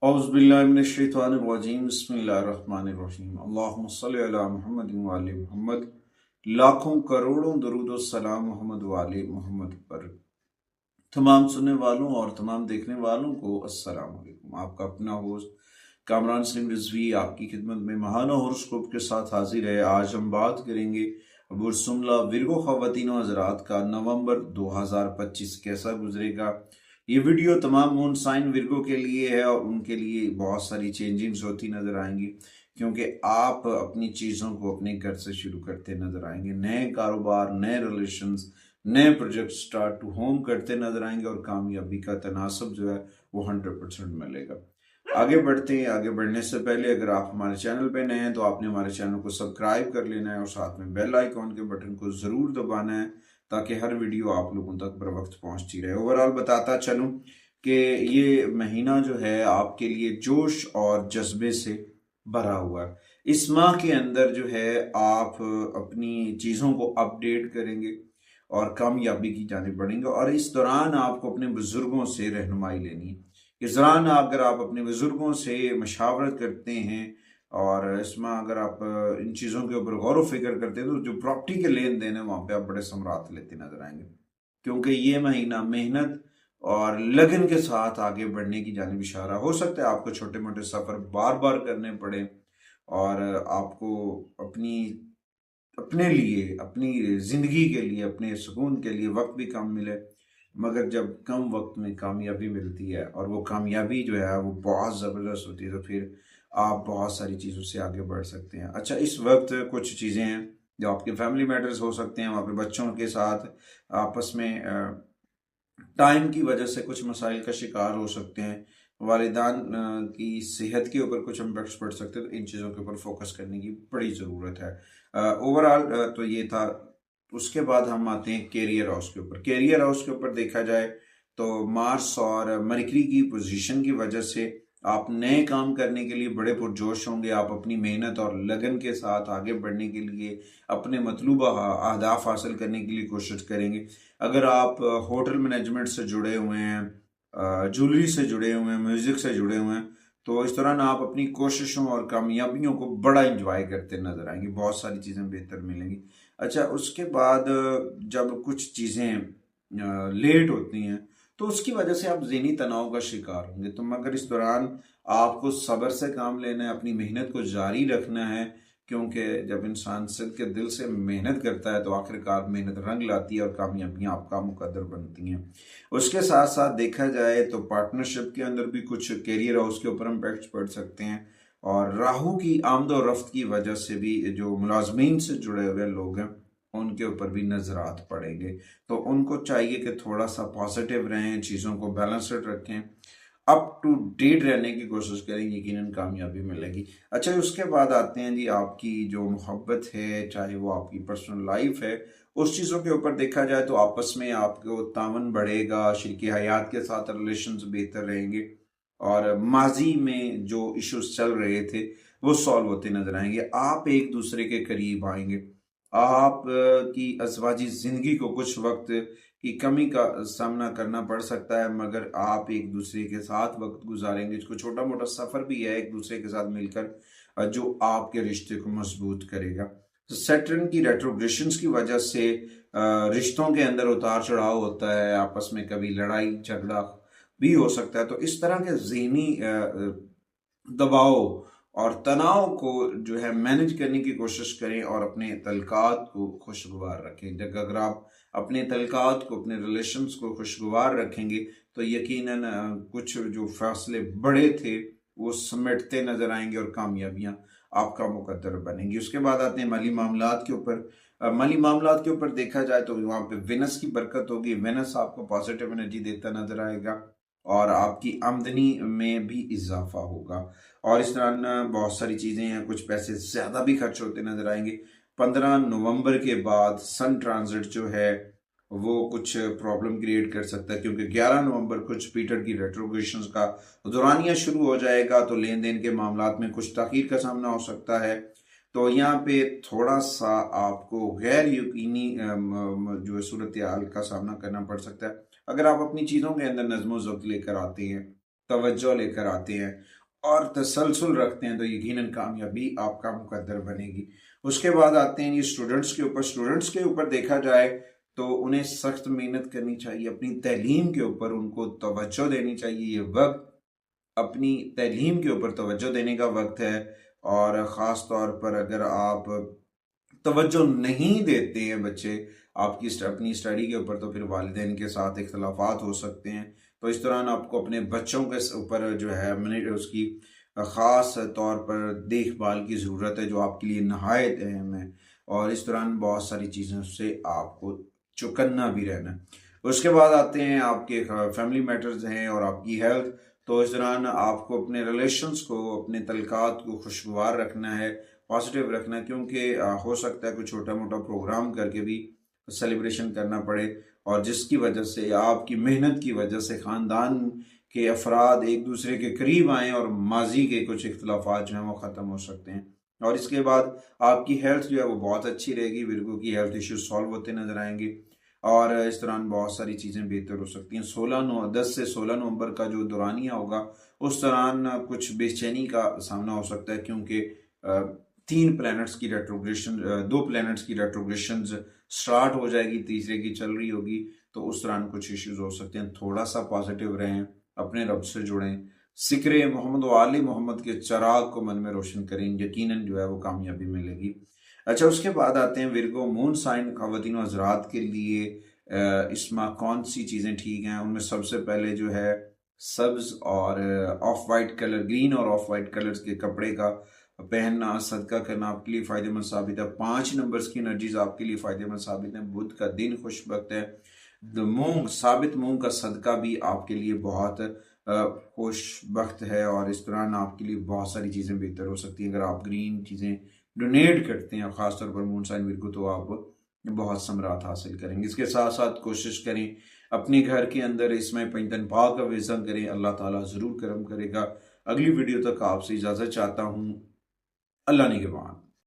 औज़ुबिल्लाहिमिनश्शैतानिर्रजीम बिस्मिल्लाहिर्रहमानिर्रहीम अल्लाहुम्मा सल्लि अला मुहम्मद व आले मुहम्मद। लाखों करोड़ों दरूद व सलाम मोहम्मद व आले मोहम्मद पर। तमाम सुनने वालों और तमाम देखने वालों को अस्सलाम वालेकुम। आपका अपना होस्ट कामरान सलीम रिजवी आपकी खिदमत में महाना हॉरोस्कोप के साथ हाजिर है। आज हम बात करेंगे बुरसुमला विर्गो ख़वातीन व हज़रात का नवंबर 2025 कैसा गुजरेगा। ये वीडियो तमाम मून साइन विर्गो के लिए है और उनके लिए बहुत सारी चेंजिंग्स होती नजर आएंगी, क्योंकि आप अपनी चीज़ों को अपने घर से शुरू करते नजर आएंगे। नए कारोबार, नए रिलेशंस, नए प्रोजेक्ट स्टार्ट टू होम करते नजर आएंगे और कामयाबी का तनासब जो है वो 100% मिलेगा। आगे बढ़ते हैं। आगे बढ़ने से पहले अगर आप हमारे चैनल पे नए हैं तो आपने हमारे चैनल को सब्सक्राइब कर लेना है और साथ में बेल आइकॉन के बटन को जरूर दबाना है ताकि हर वीडियो आप लोगों तक बर वक्त पहुंचती रहे। ओवरऑल बताता चलूं कि ये महीना जो है आपके लिए जोश और जज्बे से भरा हुआ है। इस माह के अंदर जो है आप अपनी चीज़ों को अपडेट करेंगे और कामयाबी की जानिब बढ़ेंगे, और इस दौरान आपको अपने बुजुर्गों से रहनुमाई लेनी है। इस दौरान अगर आप अपने बुजुर्गों से मशावरत करते हैं और इसमें अगर आप इन चीज़ों के ऊपर गौर व फिक्र करते हैं तो जो प्रॉपर्टी के लेन देन है वहाँ पे आप बड़े समरात लेते नजर आएंगे, क्योंकि ये महीना मेहनत और लगन के साथ आगे बढ़ने की जानिब इशारा। हो सकता है आपको छोटे मोटे सफ़र बार बार करने पड़े और आपको अपनी अपने लिए, अपनी ज़िंदगी के लिए, अपने सुकून के लिए वक्त भी कम मिले, मगर जब कम वक्त में कामयाबी मिलती है और वो कामयाबी जो है वो बहुत ज़बरदस्त होती है तो फिर आप बहुत सारी चीज़ों से आगे बढ़ सकते हैं। अच्छा, इस वक्त कुछ चीज़ें हैं जो आपके फैमिली मैटर्स हो सकते हैं, वहाँ पे बच्चों के साथ आपस में टाइम की वजह से कुछ मसाइल का शिकार हो सकते हैं। वालिदान की सेहत के ऊपर कुछ इम्पैक्ट्स पड़ सकते हैं, तो इन चीज़ों के ऊपर फोकस करने की बड़ी ज़रूरत है। ओवरऑल तो ये था। उसके बाद हम आते हैं कैरियर हाउस के ऊपर। कैरियर हाउस के ऊपर देखा जाए तो मार्स और मरकरी की पोजीशन की वजह से आप नए काम करने के लिए बड़े पुरजोश होंगे। आप अपनी मेहनत और लगन के साथ आगे बढ़ने के लिए, अपने मतलूबा अहदाफ हासिल करने के लिए कोशिश करेंगे। अगर आप होटल मैनेजमेंट से जुड़े हुए हैं, ज्वेलरी से जुड़े हुए हैं, म्यूजिक से जुड़े हुए हैं, तो इस दौरान आप अपनी कोशिशों और कामयाबियों को बड़ा इंजॉय करते नजर आएंगे। बहुत सारी चीज़ें बेहतर मिलेंगी। अच्छा, उसके बाद जब कुछ चीज़ें लेट होती हैं तो उसकी वजह से आप ज़हनी तनाव का शिकार होंगे। तो मगर इस दौरान आपको सब्र से काम लेना है, अपनी मेहनत को जारी रखना है, क्योंकि जब इंसान सिद्ध के दिल से मेहनत करता है तो आखिरकार मेहनत रंग लाती है और कामयाबियां आपका मुकद्दर बनती हैं। उसके साथ साथ देखा जाए तो पार्टनरशिप के अंदर भी कुछ कैरियर हाउस के ऊपर इम्पैक्ट पड़ सकते हैं, और राहु की आमद और रफ्त की वजह से भी जो मुलाजमीन से जुड़े हुए लोग हैं उनके ऊपर भी नजरात पड़ेंगे। तो उनको चाहिए कि थोड़ा सा पॉजिटिव रहें, चीज़ों को बैलेंस्ड रखें, अप टू डेट रहने की कोशिश करें, यकीनन कामयाबी मिलेगी। अच्छा, उसके बाद आते हैं जी आपकी जो मोहब्बत है, चाहे वो आपकी पर्सनल लाइफ है, उस चीज़ों के ऊपर देखा जाए तो आपस में आपको तावन बढ़ेगा, शरीके हयात के साथ रिलेशंस बेहतर रहेंगे और माजी में जो इश्यूज चल रहे थे वो सॉल्व होते नजर आएंगे। आप एक दूसरे के करीब आएंगे। आप की अज़वाजी ज़िंदगी को कुछ वक्त की कमी का सामना करना पड़ सकता है, मगर आप एक दूसरे के साथ वक्त गुजारेंगे। इसको छोटा मोटा सफ़र भी है एक दूसरे के साथ मिलकर, जो आपके रिश्ते को मजबूत करेगा। तो सैटर्न की रेट्रोग्रेशंस की वजह से रिश्तों के अंदर उतार चढ़ाव होता है, आपस में कभी लड़ाई झगड़ा भी हो सकता है। तो इस तरह के ज़हनी दबाव और तनाव को जो है मैनेज करने की कोशिश करें और अपने तलकात को खुशगवार रखें। जब अगर आप अपने तलकात को, अपने रिलेशंस को खुशगवार रखेंगे तो यकीनन कुछ जो फैसले बड़े थे वो समेटते नजर आएंगे और कामयाबियां आपका मुकद्दर बनेंगी। उसके बाद आते हैं माली मामलात के ऊपर। माली मामलात के ऊपर देखा जाए तो वहाँ पे वेनस की बरकत होगी। वेनस आपको पॉजिटिव एनर्जी देता नजर आएगा और आपकी आमदनी में भी इजाफा होगा। और इस दौरान बहुत सारी चीज़ें हैं, कुछ पैसे ज़्यादा भी खर्च होते नजर आएंगे। 15 नवंबर के बाद सन ट्रांजिट जो है वो कुछ प्रॉब्लम क्रिएट कर सकता है, क्योंकि 11 नवंबर को जुपिटर की रेट्रोग्रेशन का दौरानिया शुरू हो जाएगा, तो लेन देन के मामलात में कुछ ताखीर का सामना हो सकता है। तो यहाँ पे थोड़ा सा आपको गैर यकीनी जो सूरत हाल का सामना करना पड़ सकता है। अगर आप अपनी चीज़ों के अंदर नज़्म ज़ब्त लेकर आते हैं तवज्जो लेकर आते हैं और तसलसल रखते हैं तो यकीनन कामयाबी आपका मुकद्दर बनेगी। उसके बाद आते हैं ये स्टूडेंट्स के ऊपर। स्टूडेंट्स के ऊपर देखा जाए तो उन्हें सख्त मेहनत करनी चाहिए, अपनी तैलीम के ऊपर उनको तवज्जो देनी चाहिए। ये वक्त अपनी तैलीम के ऊपर तवज्जो देने का वक्त है, और ख़ास तौर पर अगर आप तवज्जो नहीं देते हैं बच्चे आपकी अपनी स्टडी के ऊपर, तो फिर वालिदैन के साथ इख्तलाफात हो सकते हैं। तो इस दौरान आपको अपने बच्चों के ऊपर जो है उसकी ख़ास तौर पर देखभाल की ज़रूरत है, जो आपके लिए नहायत अहम है, और इस दौरान बहुत सारी चीज़ों से आपको चौकन्ना भी रहना है। उसके बाद आते हैं आपके फैमिली मैटर्स हैं और आपकी हेल्थ। तो इस दौरान आपको अपने रिलेशंस को, अपने तल्कात को खुशगवार रखना है, पॉजिटिव रखना है, क्योंकि हो सकता है कोई छोटा मोटा प्रोग्राम करके भी सेलिब्रेशन करना पड़े, और जिसकी वजह से आपकी मेहनत की वजह से ख़ानदान के अफराद एक दूसरे के करीब आएँ और माजी के कुछ इख्तलाफात जो हैं वो ख़त्म हो सकते हैं। और इसके बाद आपकी हेल्थ जो है वो बहुत अच्छी रहेगी। विर्गो की हेल्थ इश्यूज सॉल्व होते नजर आएंगे, और इस दौरान बहुत सारी चीज़ें बेहतर हो सकती हैं। 10 से 16 नवंबर का जो दौरानिया होगा उस दौरान कुछ बेचैनी का सामना हो सकता है, क्योंकि 3 प्लैनेट्स की रेट्रोग्रेशन, 2 प्लैनेट्स की रेट्रोग्रेशन स्टार्ट हो जाएगी, तीसरे की चल रही होगी, तो उस दौरान कुछ इश्यूज हो सकते हैं। थोड़ा सा पॉजिटिव रहें, अपने रब से जुड़ें, सिक्रे मोहम्मद व आले मोहम्मद के चराग को मन में रोशन करें, यकीनन जो है वो कामयाबी मिलेगी। अच्छा, उसके बाद आते हैं विर्गो मून साइन ख़वातीन व हज़रात के लिए इसमें कौन सी चीज़ें ठीक हैं। उनमें सबसे पहले जो है सब्ज़ और ऑफ वाइट कलर, ग्रीन और ऑफ वाइट कलर्स के कपड़े का पहनना, सदका करना आपके लिए फ़ायदेमंद साबित है। 5 नंबर्स की एनर्जीज आपके लिए फ़ायदेमंद साबित है। बुध का दिन खुश वक्त है। मूंग, साबित मूंग का सदका भी आपके लिए बहुत खुश वक्त है, और इस दौरान आपके लिए बहुत सारी चीज़ें बेहतर हो सकती हैं अगर आप ग्रीन चीज़ें डोनेट करते हैं, और ख़ासतौर पर मून साइन विर्गो, तो आप बहुत समरात हासिल करेंगे। इसके साथ साथ कोशिश करें अपने घर के अंदर इसमें पंजतन पाक का विज़न करें, अल्लाह ताला ज़रूर करम करेगा। अगली वीडियो तक आपसे इजाज़त चाहता हूँ। अल्लाह निगहबान।